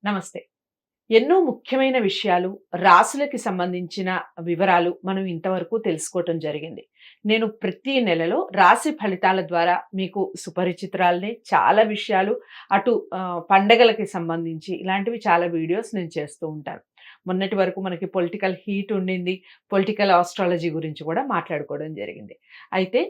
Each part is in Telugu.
నమస్తే. ఎన్నో ముఖ్యమైన విషయాలు, రాశులకి సంబంధించిన వివరాలు మనం ఇంతవరకు తెలుసుకోవటం జరిగింది. నేను ప్రతి నెలలో రాశి ఫలితాల ద్వారా మీకు సుపరిచితురాలిని. చాలా విషయాలు అటు పండగలకి సంబంధించి ఇలాంటివి చాలా వీడియోస్ నేను చేస్తూ ఉంటాను. మొన్నటి వరకు మనకి పొలిటికల్ హీట్ ఉండింది. పొలిటికల్ ఆస్ట్రాలజీ గురించి కూడా మాట్లాడుకోవడం జరిగింది. అయితే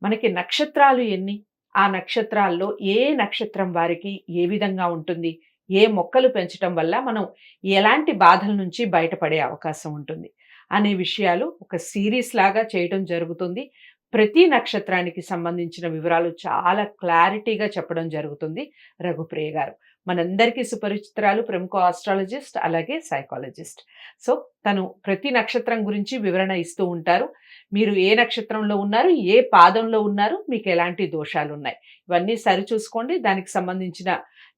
మనకి నక్షత్రాలు ఎన్ని? ఆ నక్షత్రాల్లో ఏ నక్షత్రం వారికి ఏ విధంగా ఉంటుంది? ఏ మొక్కలు పెంచటం వల్ల మనం ఎలాంటి బాధల నుంచి బయటపడే అవకాశం ఉంటుంది అనే విషయాలు ఒక సిరీస్ లాగా చేయడం జరుగుతుంది. ప్రతి నక్షత్రానికి సంబంధించిన వివరాలు చాలా క్లారిటీగా చెప్పడం జరుగుతుంది రఘుప్రియ గారు. మనందరికీ సుపరిచితురాలు, ప్రముఖ ఆస్ట్రాలజిస్ట్, అలాగే సైకాలజిస్ట్. సో తను ప్రతి నక్షత్రం గురించి వివరణ ఇస్తూ ఉంటారు. మీరు ఏ నక్షత్రంలో ఉన్నారు, ఏ పాదంలో ఉన్నారు, మీకు ఎలాంటి దోషాలు ఉన్నాయి, ఇవన్నీ సరిచూసుకోండి. దానికి సంబంధించిన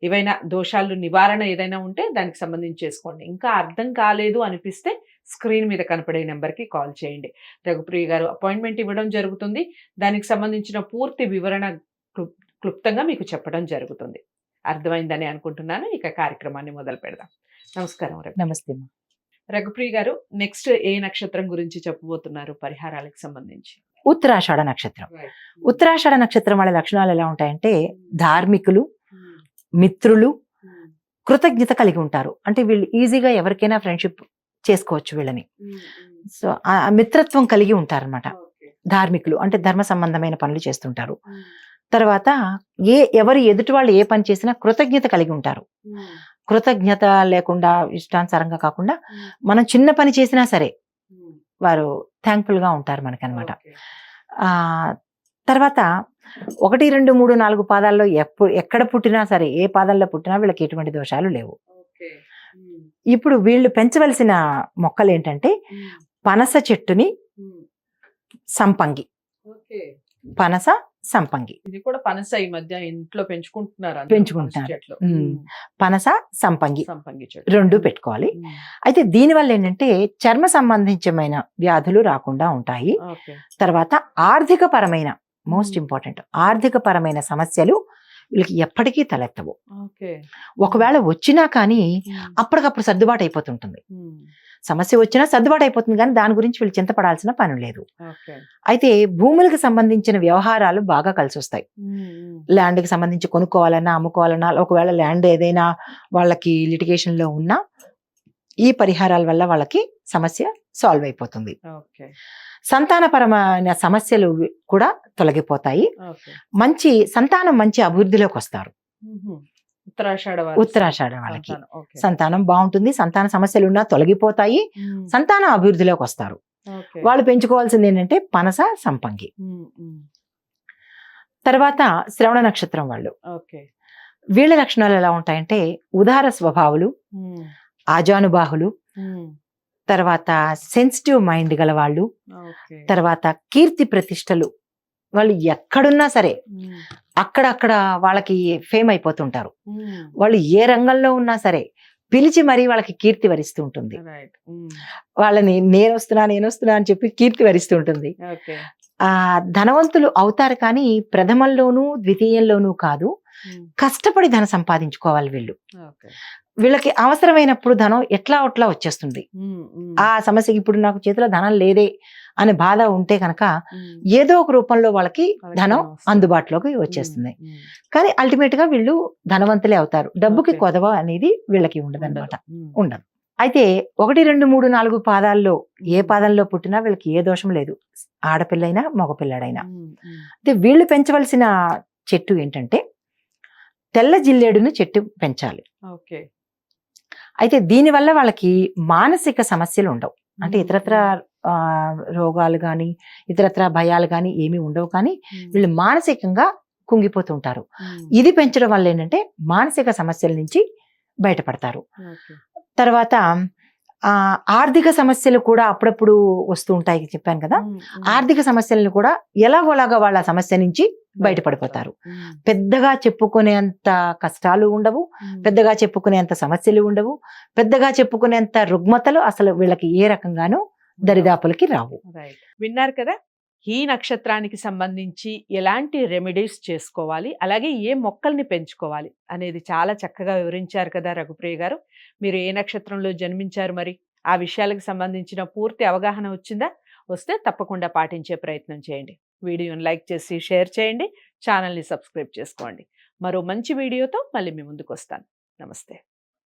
ఏవైనా దోషాలు నివారణ ఏదైనా ఉంటే దానికి సంబంధించి చేసుకోండి. ఇంకా అర్థం కాలేదు అనిపిస్తే స్క్రీన్ మీద కనపడే నెంబర్కి కాల్ చేయండి. రఘుప్రియ గారు అపాయింట్మెంట్ ఇవ్వడం జరుగుతుంది. దానికి సంబంధించిన పూర్తి వివరణ క్లుప్తంగా మీకు చెప్పడం జరుగుతుంది. అర్థమైందని అనుకుంటున్నాను. ఇక కార్యక్రమాన్ని మొదలు పెడదాం. నమస్కారం. నమస్తే. రఘుప్రియ గారు, నెక్స్ట్ ఏ నక్షత్రం గురించి చెప్పబోతున్నారు పరిహారాలకు సంబంధించి? ఉత్తరాషాఢ నక్షత్రం. ఉత్తరాషాఢ నక్షత్రం వాళ్ళ లక్షణాలు ఎలా ఉంటాయంటే ధార్మికులు, మిత్రులు, కృతజ్ఞత కలిగి ఉంటారు. అంటే వీళ్ళు ఈజీగా ఎవరికైనా ఫ్రెండ్షిప్ చేసుకోవచ్చు వీళ్ళని. సో ఆ మిత్రత్వం కలిగి ఉంటారనమాట. ధార్మికులు అంటే ధర్మ సంబంధమైన పనులు చేస్తుంటారు. తర్వాత ఎవరు ఎదుటి వాళ్ళు ఏ పని చేసినా కృతజ్ఞత కలిగి ఉంటారు. కృతజ్ఞత లేకుండా ఇష్టానుసారంగా కాకుండా మనం చిన్న పని చేసినా సరే వారు థ్యాంక్ఫుల్ గా ఉంటారు మనకనమాట. తర్వాత 1, 2, 3, 4 పాదాల్లో ఎక్కడ పుట్టినా సరే, ఏ పాదంలో పుట్టినా వీళ్ళకి ఎటువంటి దోషాలు లేవు. ఇప్పుడు వీళ్ళు పెంచవలసిన మొక్కలు ఏంటంటే పనస చెట్టుని, సంపంగి. పనస, సంపంగి. ఇది కూడా పనస ఈ మధ్య ఇంట్లో పెంచుకుంటున్నారు. పనస, సంపంగి చెట్టు 2 పెట్టుకోవాలి. అయితే దీనివల్ల ఏంటంటే చర్మ సంబంధించమైన వ్యాధులు రాకుండా ఉంటాయి. తర్వాత ఆర్థిక పరమైన, మోస్ట్ ఇంపార్టెంట్, ఆర్థిక పరమైన సమస్యలు వీళ్ళకి ఎప్పటికీ తలెత్తవు. ఒకవేళ వచ్చినా కానీ అప్పటికప్పుడు సర్దుబాటు అయిపోతుంటుంది. సమస్య వచ్చినా సర్దుబాటు అయిపోతుంది, కానీ దాని గురించి వీళ్ళు చింతపడాల్సిన పని లేదు. అయితే భూములకు సంబంధించిన వ్యవహారాలు బాగా కలిసి వస్తాయి. ల్యాండ్కి సంబంధించి కొనుక్కోవాలన్నా, అమ్ముకోవాలన్నా, ఒకవేళ ల్యాండ్ ఏదైనా వాళ్ళకి లిటిగేషన్ లో ఉన్నా ఈ పరిహారాల వల్ల వాళ్ళకి సమస్య సాల్వ్ అయిపోతుంది. సంతానపరమైన సమస్యలు కూడా తొలగిపోతాయి. సంతానం మంచి అభివృద్ధిలోకి వస్తారు. ఉత్తరాషాఢ వాళ్ళకి సంతానం బాగుంటుంది. సంతాన సమస్యలు ఉన్నా తొలగిపోతాయి. సంతానం అభివృద్ధిలోకి వస్తారు. వాళ్ళు పెంచుకోవాల్సింది ఏంటంటే పనస, సంపంగి. తర్వాత శ్రవణ నక్షత్రం వాళ్ళు, వీళ్ళ లక్షణాలు ఎలా ఉంటాయంటే ఉదార స్వభావులు, ఆజానుబాహులు, తర్వాత సెన్సిటివ్ మైండ్ గల వాళ్ళు, తర్వాత కీర్తి ప్రతిష్టలు. వాళ్ళు ఎక్కడున్నా సరే అక్కడక్కడ వాళ్ళకి ఫేమ్ అయిపోతుంటారు. వాళ్ళు ఏ రంగంలో ఉన్నా సరే పిలిచి మరీ వాళ్ళకి కీర్తి వరిస్తూ ఉంటుంది. వాళ్ళని నేను వస్తున్నా అని చెప్పి కీర్తి వరిస్తూ ఉంటుంది. ధనవంతులు అవుతారు, కానీ ప్రథమంలోనూ ద్వితీయంలోనూ కాదు, కష్టపడి ధనం సంపాదించుకోవాలి వీళ్ళు. వీళ్ళకి అవసరమైనప్పుడు ధనం ఎట్లా వచ్చేస్తుంది. ఆ సమస్య, ఇప్పుడు నాకు చేతిలో ధనం లేదే అనే బాధ ఉంటే కనుక ఏదో ఒక రూపంలో వాళ్ళకి ధనం అందుబాటులోకి వచ్చేస్తుంది. కానీ అల్టిమేట్ గా వీళ్ళు ధనవంతులే అవుతారు. డబ్బుకి కొదవ అనేది వీళ్ళకి ఉండదు. అయితే 1, 2, 3, 4 పాదాల్లో ఏ పాదంలో పుట్టినా వీళ్ళకి ఏ దోషం లేదు, ఆడపిల్లైనా మగపిల్లడైనా. అయితే వీళ్ళు పెంచవలసిన చెట్టు ఏంటంటే తెల్ల జిల్లేడును చెట్టు పెంచాలి. అయితే దీనివల్ల వాళ్ళకి మానసిక సమస్యలు ఉండవు. అంటే ఇతరత్ర రోగాలు కానీ ఇతరత్ర భయాలు కానీ ఏమీ ఉండవు, కానీ వీళ్ళు మానసికంగా కుంగిపోతుంటారు. ఇది పెంచడం వల్ల ఏంటంటే మానసిక సమస్యల నుంచి బయటపడతారు. తర్వాత ఆర్థిక సమస్యలు కూడా అప్పుడప్పుడు వస్తూ ఉంటాయి, చెప్పాను కదా. ఆర్థిక సమస్యలను కూడా ఎలాగోలాగా వాళ్ళ సమస్య నుంచి బయటపడిపోతారు. పెద్దగా చెప్పుకునేంత కష్టాలు ఉండవు, పెద్దగా చెప్పుకునేంత సమస్యలు ఉండవు, పెద్దగా చెప్పుకునేంత రుగ్మతలు అసలు వీళ్ళకి ఏ రకంగానూ దరిదాపులకి రావు. విన్నారు కదా, ఈ నక్షత్రానికి సంబంధించి ఎలాంటి రెమెడీస్ చేసుకోవాలి, అలాగే ఏ మొక్కల్ని పెంచుకోవాలి అనేది చాలా చక్కగా వివరించారు కదా రఘుప్రియ గారు. మీరు ఏ నక్షత్రంలో జన్మించారు మరి? ఆ విషయాలకు సంబంధించిన పూర్తి అవగాహన వచ్చిందా? వస్తే తప్పకుండా పాటించే ప్రయత్నం చేయండి. వీడియోని లైక్ చేసి షేర్ చేయండి. ఛానల్ని సబ్స్క్రైబ్ చేసుకోండి. మరో మంచి వీడియోతో మళ్ళీ మీ ముందుకు వస్తాను. నమస్తే.